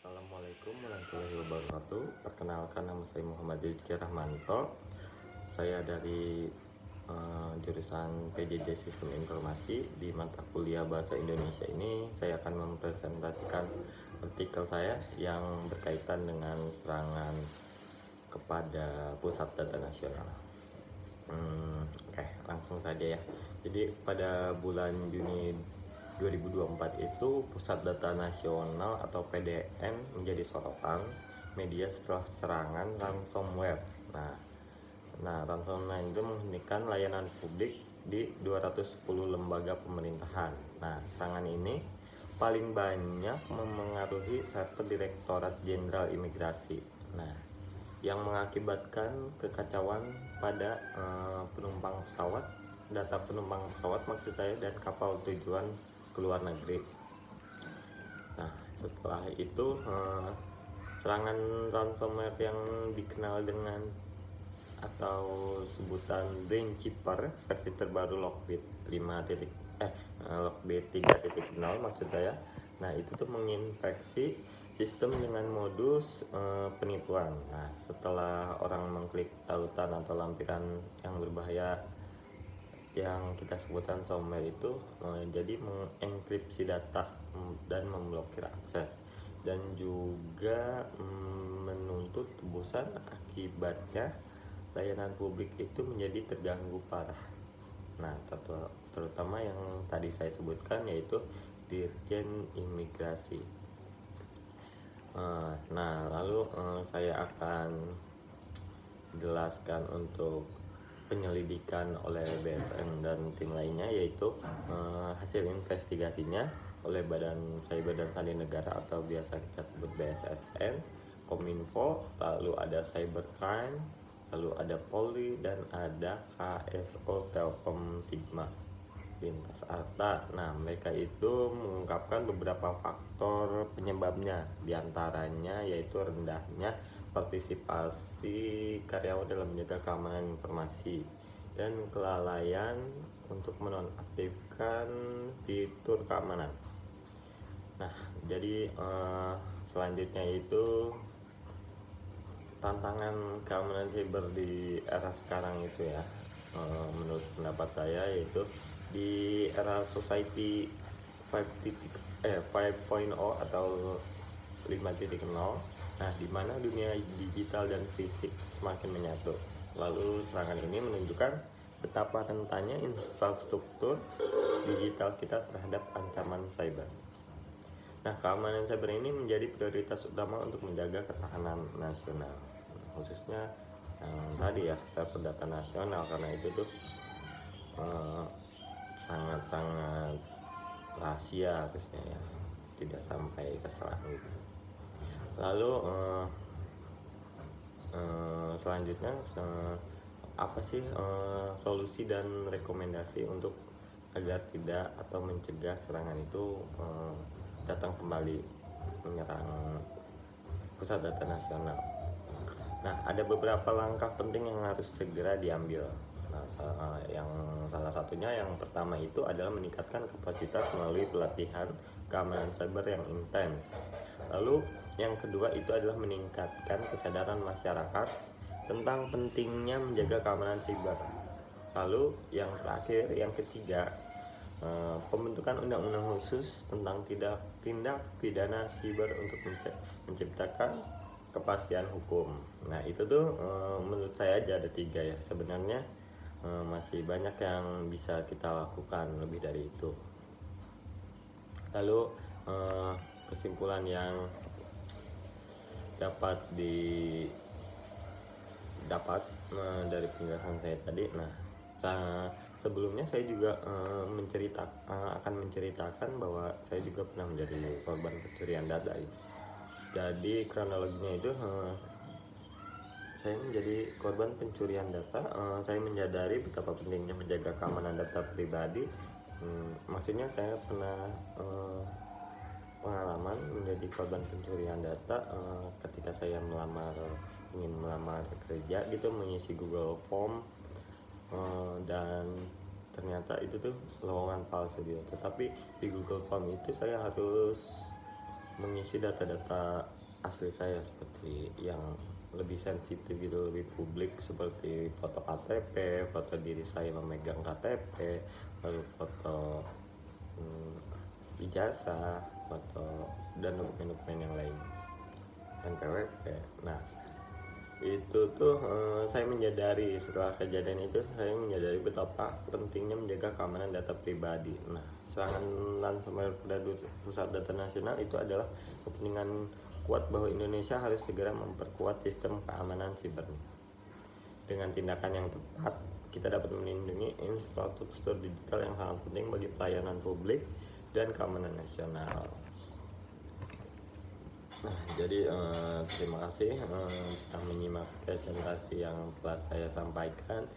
Assalamualaikum warahmatullahi wabarakatuh. Perkenalkan, nama saya Muhammad Rizky Rahmanto. Saya dari jurusan PJJ Sistem Informasi. Di mata kuliah Bahasa Indonesia ini saya akan mempresentasikan artikel saya yang berkaitan dengan serangan kepada pusat data nasional. Oke, langsung saja ya. Jadi pada bulan Juni 2024 itu Pusat Data Nasional atau PDN menjadi sorotan media setelah serangan ransomware. Nah, ransomware itu menghentikan layanan publik di 210 lembaga pemerintahan. Nah, serangan ini paling banyak memengaruhi server Direktorat Jenderal Imigrasi. Nah, yang mengakibatkan kekacauan pada penumpang pesawat, data penumpang pesawat maksud saya, dan kapal tujuan ke luar negeri. Nah, setelah itu serangan ransomware yang dikenal dengan atau sebutan Brainkeeper versi terbaru Lockbit 3.0 maksud saya. Nah, itu tuh menginfeksi sistem dengan modus penipuan. Nah, setelah orang mengklik tautan atau lampiran yang berbahaya yang kita sebutkan ransomware itu jadi mengenkripsi data dan memblokir akses, dan juga menuntut tebusan. Akibatnya layanan publik itu menjadi terganggu parah. Nah, terutama yang tadi saya sebutkan, yaitu Dirjen Imigrasi. Nah, lalu saya akan jelaskan untuk penyelidikan oleh BSN dan tim lainnya, yaitu hasil investigasinya oleh Badan Cyber dan Sandi Negara atau biasa kita sebut BSSN, Kominfo, lalu ada Cybercrime, lalu ada Polri, dan ada KSO Telkom Sigma lintas Arta. Nah, mereka itu mengungkapkan beberapa faktor penyebabnya, diantaranya yaitu rendahnya partisipasi karyawan dalam menjaga keamanan informasi dan kelalaian untuk menonaktifkan fitur keamanan. Nah, jadi selanjutnya itu tantangan keamanan cyber di era sekarang itu ya, menurut pendapat saya, yaitu di era society 5.0 atau 5.0. Nah, di mana dunia digital dan fisik semakin menyatu. Lalu serangan ini menunjukkan betapa rentannya infrastruktur digital kita terhadap ancaman cyber. Nah, keamanan cyber ini menjadi prioritas utama untuk menjaga ketahanan nasional, khususnya yang tadi ya, server data nasional, karena itu tuh sangat-sangat rahasia harusnya ya, tidak sampai keserang gitu. Lalu selanjutnya apa sih solusi dan rekomendasi untuk agar tidak atau mencegah serangan itu datang kembali menyerang pusat data nasional. Nah, ada beberapa langkah penting yang harus segera diambil. Nah, yang salah satunya, yang pertama itu adalah meningkatkan kapasitas melalui pelatihan keamanan cyber yang intens. Lalu yang kedua itu adalah meningkatkan kesadaran masyarakat tentang pentingnya menjaga keamanan cyber. Lalu yang terakhir, yang ketiga, pembentukan undang-undang khusus tentang tindak pidana cyber untuk menciptakan kepastian hukum. Nah, itu tuh menurut saya aja ada 3 ya. Sebenarnya masih banyak yang bisa kita lakukan lebih dari itu. Lalu kesimpulan yang dapat dari penjelasan saya tadi. Nah, sebelumnya saya juga akan menceritakan bahwa saya juga pernah menjadi korban pencurian data itu. Jadi kronologinya itu, saya menjadi korban pencurian data. Saya menyadari betapa pentingnya menjaga keamanan data pribadi. Maksudnya saya pernah pengalaman menjadi korban pencurian data ketika saya ingin melamar kerja gitu, mengisi Google Form, dan ternyata itu tuh lowongan palsu gitu. Tetapi di Google Form itu saya harus mengisi data-data asli saya seperti yang lebih sensitif gitu, lebih publik, seperti foto KTP, foto diri saya memegang KTP, lalu foto ijazah, foto dan dokumen-dokumen yang lain, NPWP. Nah, itu tuh saya menyadari, setelah kejadian itu saya menyadari betapa pentingnya menjaga keamanan data pribadi. Nah, serangan ransomware pada pusat data nasional itu adalah kepentingan kuat bahwa Indonesia harus segera memperkuat sistem keamanan siber. Dengan tindakan yang tepat, kita dapat melindungi infrastruktur digital yang sangat penting bagi pelayanan publik dan keamanan nasional. Nah, jadi terima kasih telah menyimak presentasi yang telah saya sampaikan.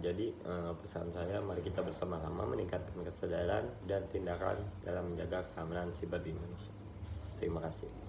Jadi pesan saya, mari kita bersama-sama meningkatkan kesadaran dan tindakan dalam menjaga keamanan siber di Indonesia. Terima kasih.